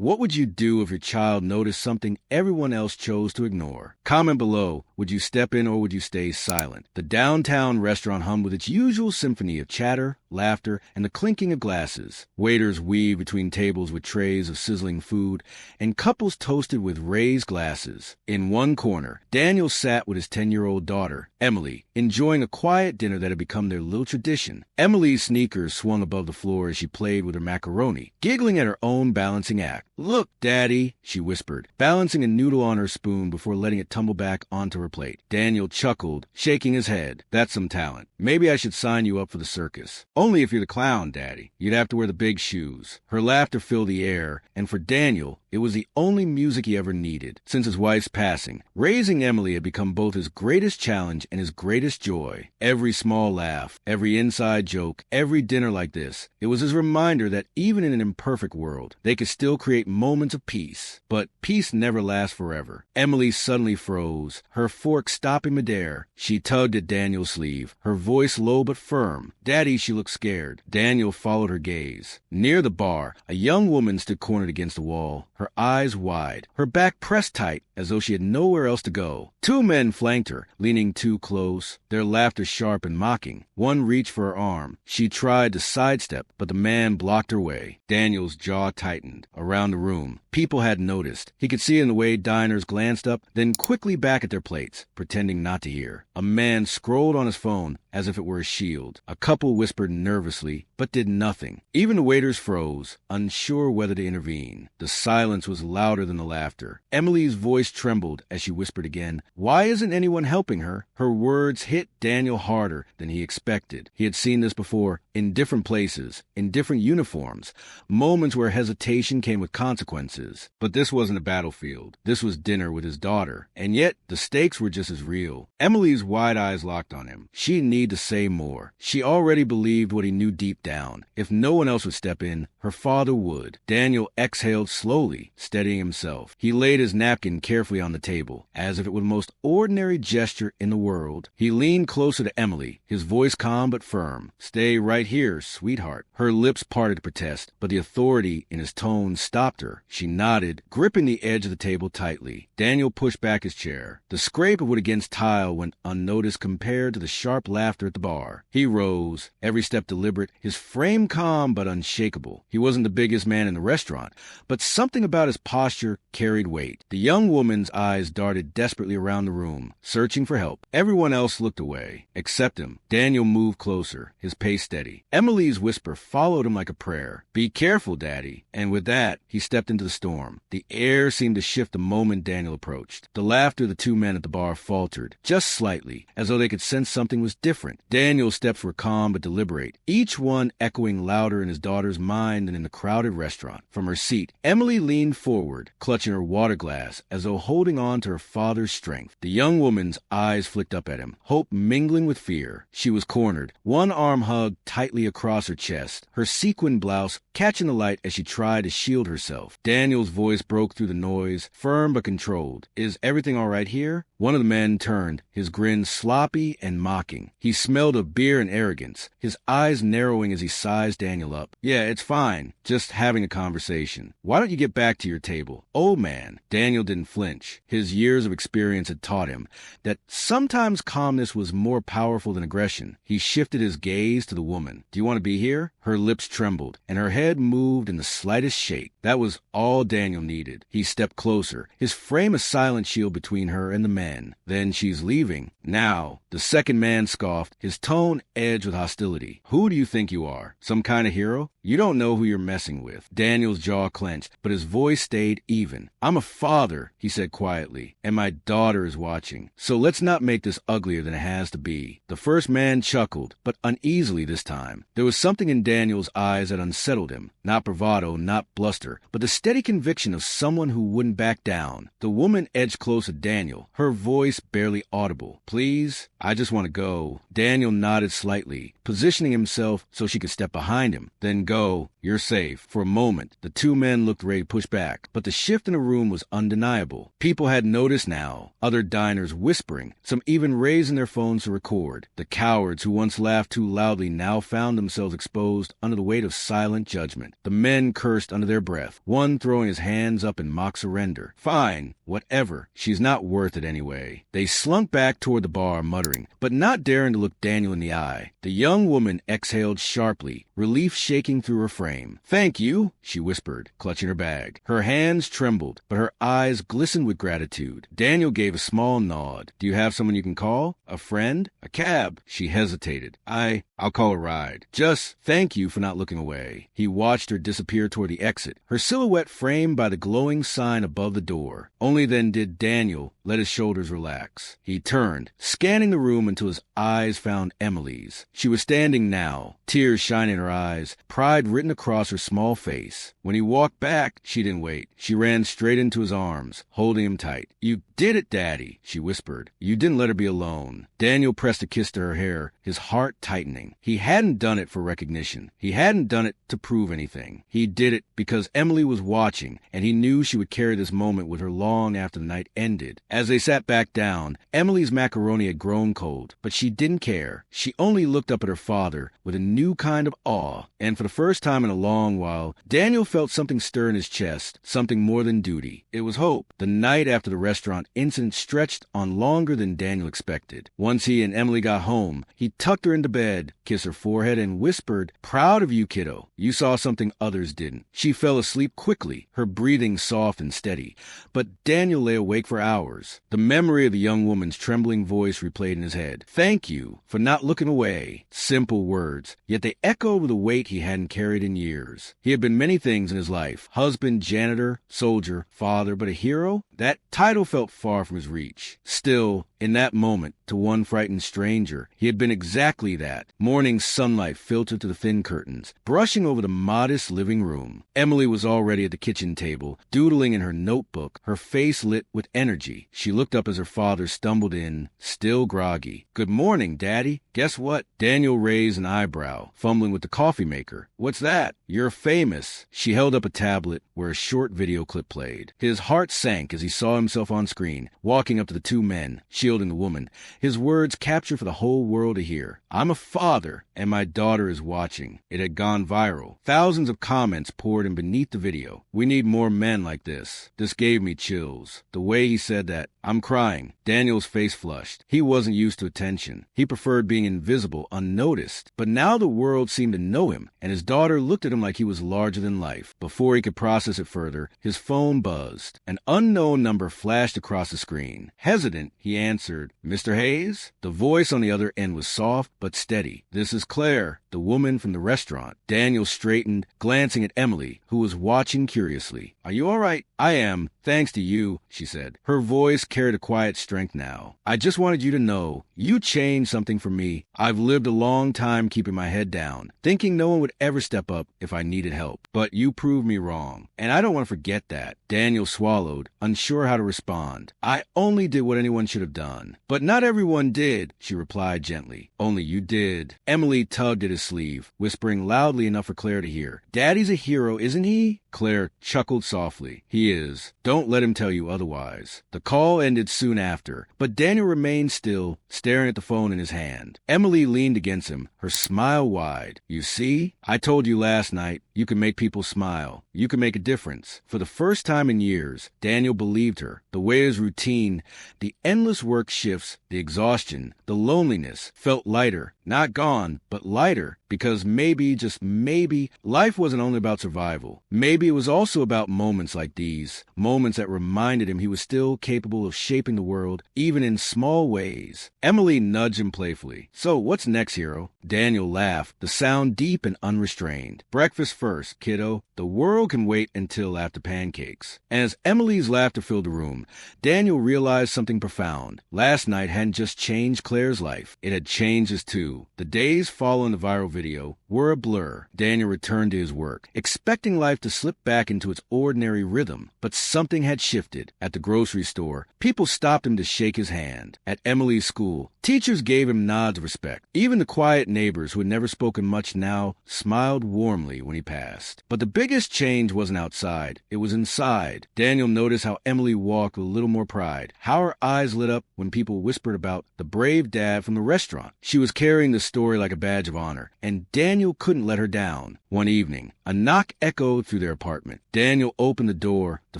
What would you do if your child noticed something everyone else chose to ignore? Comment below. Would you step in or would you stay silent? The downtown restaurant hummed with its usual symphony of chatter, laughter, and the clinking of glasses. Waiters weaved between tables with trays of sizzling food, and couples toasted with raised glasses. In one corner, Daniel sat with his 10-year-old daughter, Emily, enjoying a quiet dinner that had become their little tradition. Emily's sneakers swung above the floor as she played with her macaroni, giggling at her own balancing act. "Look, Daddy," she whispered, balancing a noodle on her spoon before letting it tumble back onto her plate. Daniel chuckled, shaking his head. "That's some talent. Maybe I should sign you up for the circus." "Only if you're the clown, Daddy. You'd have to wear the big shoes." Her laughter filled the air, and for Daniel, it was the only music he ever needed. Since his wife's passing, raising Emily had become both his greatest challenge and his greatest joy. Every small laugh, every inside joke, every dinner like this, it was his reminder that even in an imperfect world, they could still create moments of peace. But peace never lasts forever. Emily suddenly froze, her fork stopping midair. She tugged at Daniel's sleeve, her voice low but firm. "Daddy," she looked scared. Daniel followed her gaze. Near the bar, a young woman stood cornered against the wall, her eyes wide, her back pressed tight as though she had nowhere else to go. Two men flanked her, leaning too close, their laughter sharp and mocking. One reached for her arm. She tried to sidestep, but the man blocked her way. Daniel's jaw tightened. Around the room, people had noticed. He could see in the way diners glanced up, then quickly back at their plates, pretending not to hear. A man scrolled on his phone as if it were a shield. A couple whispered nervously, but did nothing. Even the waiters froze, unsure whether to intervene. The silence was louder than the laughter. Emily's voice trembled as she whispered again, "Why isn't anyone helping her?" Her words hit Daniel harder than he expected. He had seen this before, in different places, in different uniforms, moments where hesitation came with consequences. But this wasn't a battlefield. This was dinner with his daughter. And yet, the stakes were just as real. Emily's wide eyes locked on him. She didn't need to say more. She already believed what he knew deep down. If no one else would step in, her father would. Daniel exhaled slowly, steadying himself. He laid his napkin carefully on the table, as if it were the most ordinary gesture in the world. He leaned closer to Emily, his voice calm but firm. "Stay right here, sweetheart." Her lips parted to protest, but the authority in his tone stopped her. She nodded, gripping the edge of the table tightly. Daniel pushed back his chair. The scrape of wood against tile went unnoticed compared to the sharp laughter at the bar. He rose, every step deliberate, his frame calm but unshakable. He wasn't the biggest man in the restaurant, but something about his posture carried weight. The young woman's eyes darted desperately around the room, searching for help. Everyone else looked away, except him. Daniel moved closer, his pace steady. Emily's whisper followed him like a prayer. "Be careful, Daddy." And with that, he stepped into the storm. The air seemed to shift the moment Daniel approached. The laughter of the two men at the bar faltered, just slightly, as though they could sense something was different. Daniel's steps were calm but deliberate, each one echoing louder in his daughter's mind than in the crowded restaurant. From her seat, Emily leaned forward, clutching her water glass as though holding on to her father's strength. The young woman's eyes flicked up at him, hope mingling with fear. She was cornered, one arm hugged tightly across her chest, her sequin blouse catching the light as she tried to shield herself. Daniel's voice broke through the noise, firm but controlled. "Is everything all right here?" One of the men turned, his grin sloppy and mocking. He smelled of beer and arrogance, his eyes narrowing as he sized Daniel up. "Yeah, it's fine. Just having a conversation. Why don't you get back to your table?" "Old man." Daniel didn't flinch. His years of experience had taught him that sometimes calmness was more powerful than aggression. He shifted his gaze to the woman. "Do you want to be here?" Her lips trembled, and her head moved in the slightest shake. That was all Daniel needed. He stepped closer, his frame a silent shield between her and the men. "Then she's leaving." "Now." The second man scoffed, his tone edged with hostility. "Who do you think you are? Some kind of hero? You don't know who you're messing with." Daniel's jaw clenched, but his voice stayed even. "I'm a father," he said quietly, "and my daughter is watching. So let's not make this uglier than it has to be." The first man chuckled, but uneasily this time. There was something in Daniel's eyes that unsettled him. Not bravado, not bluster, but the steady conviction of someone who wouldn't back down. The woman edged close to Daniel, her voice barely audible. "Please, I just want to go." Daniel nodded slightly, positioning himself so she could step behind him. "Then go." You're safe. For a moment, the two men looked ready to push back, but the shift in the room was undeniable. People had noticed now, other diners whispering, some even raising their phones to record. The cowards who once laughed too loudly now found themselves exposed under the weight of silent judgment. The men cursed under their breath, one throwing his hands up in mock surrender. Fine, whatever. She's not worth it anyway. They slunk back toward the bar, muttering, but not daring to look Daniel in the eye. The young woman exhaled sharply, relief shaking through her frame. "Thank you," she whispered, clutching her bag. Her hands trembled, but her eyes glistened with gratitude. Daniel gave a small nod. "Do you have someone you can call? A friend? A cab?" She hesitated. I'll call a ride. Just thank you for not looking away." He watched her disappear toward the exit, her silhouette framed by the glowing sign above the door. Only then did Daniel let his shoulders relax. He turned, scanning the room until his eyes found Emily's. She was standing now, tears shining in her eyes, pride written across her small face. When he walked back, she didn't wait. She ran straight into his arms, holding him tight. "You did it, Daddy," she whispered. "You didn't let her be alone." Daniel pressed a kiss to her hair, his heart tightening. He hadn't done it for recognition. He hadn't done it to prove anything. He did it because Emily was watching, and he knew she would carry this moment with her long after the night ended. As they sat back down, Emily's macaroni had grown cold, but she didn't care. She only looked up at her father with a new kind of awe, and for the first time in a long while, Daniel felt something stir in his chest, something more than duty. It was hope. The night after the restaurant incident stretched on longer than Daniel expected. Once he and Emily got home, he tucked her into bed, kissed her forehead, and whispered, "Proud of you, kiddo. You saw something others didn't." She fell asleep quickly, her breathing soft and steady, but Daniel lay awake for hours. The memory of the young woman's trembling voice replayed in his head. "Thank you for not looking away." Simple words, yet they echoed with a weight he hadn't carried in years. He had been many things in his life: husband, janitor, soldier, father, but a hero? That title felt far from his reach. Still, in that moment, to one frightened stranger, he had been exactly that. Morning sunlight filtered through the thin curtains, brushing over the modest living room. Emily was already at the kitchen table, doodling in her notebook, her face lit with energy. She looked up as her father stumbled in, still groggy. "Good morning, Daddy. Guess what?" Daniel raised an eyebrow, fumbling with the coffee maker. "What's that?" "You're famous." She held up a tablet where a short video clip played. His heart sank as he saw himself on screen, walking up to the two men, shielding the woman. His words captured for the whole world to hear. "I'm a father, and my daughter is watching." It had gone viral. Thousands of comments poured in beneath the video. "We need more men like this." This gave me chills. The way he said that, "I'm crying." Daniel's face flushed. He wasn't used to attention. He preferred being invisible, unnoticed. But now the world seemed to know him, and his daughter looked at him like he was larger than life. Before he could process it further, his phone buzzed. An unknown number flashed across the screen. Hesitant, he answered, "Mr. Hayes?" The voice on the other end was soft but steady. "This is Claire, the woman from the restaurant." Daniel straightened, glancing at Emily, who was watching curiously. "Are you all right?" "I am, thanks to you," she said. Her voice carried a quiet strength now. "I just wanted you to know, you changed something for me. I've lived a long time keeping my head down, thinking no one would ever step up if I needed help. But you proved me wrong, and I don't want to forget that." Daniel swallowed, unsure how to respond. "I only did what anyone should have done." "But not everyone did," she replied gently. "Only you did." Emily tugged at his sleeve, whispering loudly enough for Claire to hear. "Daddy's a hero, isn't he?" Claire chuckled softly. "He is. Don't let him tell you otherwise." The call ended soon after, but Daniel remained still, staring at the phone in his hand. Emily leaned against him, her smile wide. "You see? I told you last night, you can make people smile. You can make a difference." For the first time in years, Daniel believed her. The way his routine, the endless work shifts, the exhaustion, the loneliness, felt lighter. Not gone, but lighter. Because maybe, just maybe, life wasn't only about survival. Maybe it was also about moments like these. Moments that reminded him he was still capable of shaping the world, even in small ways. Emily nudged him playfully. "So, what's next, hero?" Daniel laughed, the sound deep and unrestrained. "Breakfast first, kiddo. The world can wait until after pancakes." And as Emily's laughter filled the room, Daniel realized something profound. Last night hadn't just changed Claire's life. It had changed his too. The days following the viral video were a blur. Daniel returned to his work, expecting life to slip slipped back into its ordinary rhythm. But something had shifted. At the grocery store, people stopped him to shake his hand. At Emily's school, teachers gave him nods of respect. Even the quiet neighbors who had never spoken much now smiled warmly when he passed. But the biggest change wasn't outside. It was inside. Daniel noticed how Emily walked with a little more pride, how her eyes lit up when people whispered about the brave dad from the restaurant. She was carrying the story like a badge of honor, and Daniel couldn't let her down. One evening, a knock echoed through their apartment. Daniel opened the door to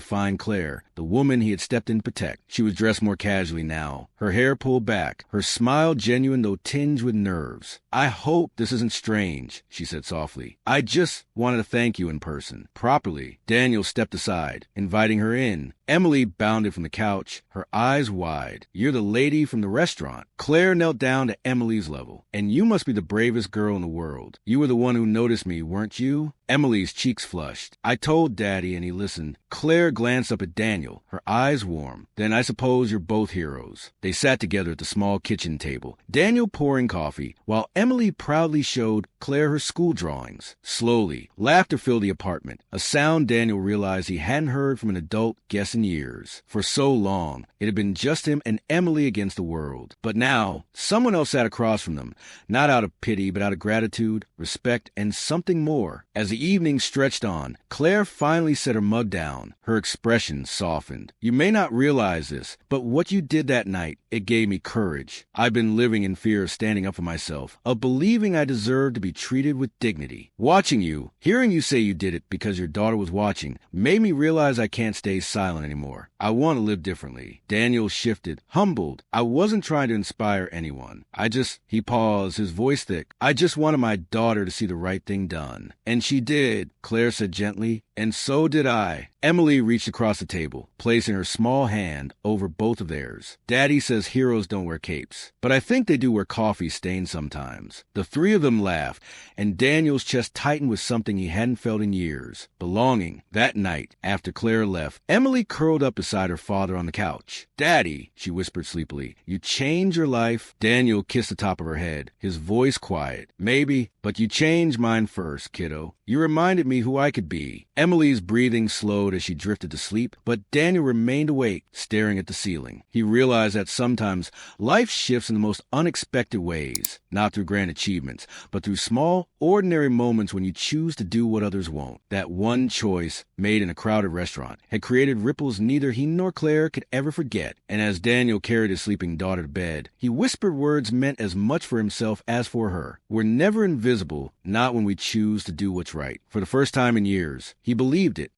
find Claire, the woman he had stepped in to protect. She was dressed more casually now, her hair pulled back, her smile genuine though tinged with nerves. "I hope this isn't strange," she said softly. "I just wanted to thank you in person, properly." Daniel stepped aside, inviting her in. Emily bounded from the couch, her eyes wide. "You're the lady from the restaurant." Claire knelt down to Emily's level. "And you must be the bravest girl in the world. You were the one who noticed me, weren't you?" Emily's cheeks flushed. "I told Daddy and he listened." Claire glanced up at Daniel, her eyes warm. "Then I suppose you're both heroes." They sat together at the small kitchen table, Daniel pouring coffee, while Emily proudly showed Claire her school drawings. Slowly, laughter filled the apartment, a sound Daniel realized he hadn't heard from an adult guest in years. For so long, it had been just him and Emily against the world. But now, someone else sat across from them, not out of pity, but out of gratitude, respect, and something more. As the evening stretched on, Claire finally set her mug down. Her expression softened. "You may not realize this, but what you did that night, it gave me courage. I've been living in fear of standing up for myself, of believing I deserve to be treated with dignity. Watching you, hearing you say you did it because your daughter was watching, made me realize I can't stay silent anymore. I want to live differently." Daniel shifted, humbled. "I wasn't trying to inspire anyone. He paused, his voice thick. "I just wanted my daughter to see the right thing done." "And she did," Claire said gently. "And so did I." Emily reached across the table, placing her small hand over both of theirs. "Daddy says heroes don't wear capes, but I think they do wear coffee stains sometimes." The three of them laughed, and Daniel's chest tightened with something he hadn't felt in years. Belonging. That night, after Claire left, Emily curled up beside her father on the couch. "Daddy," she whispered sleepily, "you changed your life." Daniel kissed the top of her head, his voice quiet. "Maybe, but you changed mine first, kiddo. You reminded me who I could be." Emily's breathing slowed as she drifted to sleep, but Daniel remained awake, staring at the ceiling. He realized that sometimes life shifts in the most unexpected ways, not through grand achievements, but through small, ordinary moments when you choose to do what others won't. That one choice, made in a crowded restaurant, had created ripples neither he nor Claire could ever forget. And as Daniel carried his sleeping daughter to bed, he whispered words meant as much for himself as for her. "We're never invisible, not when we choose to do what's right." For the first time in years, he believed it.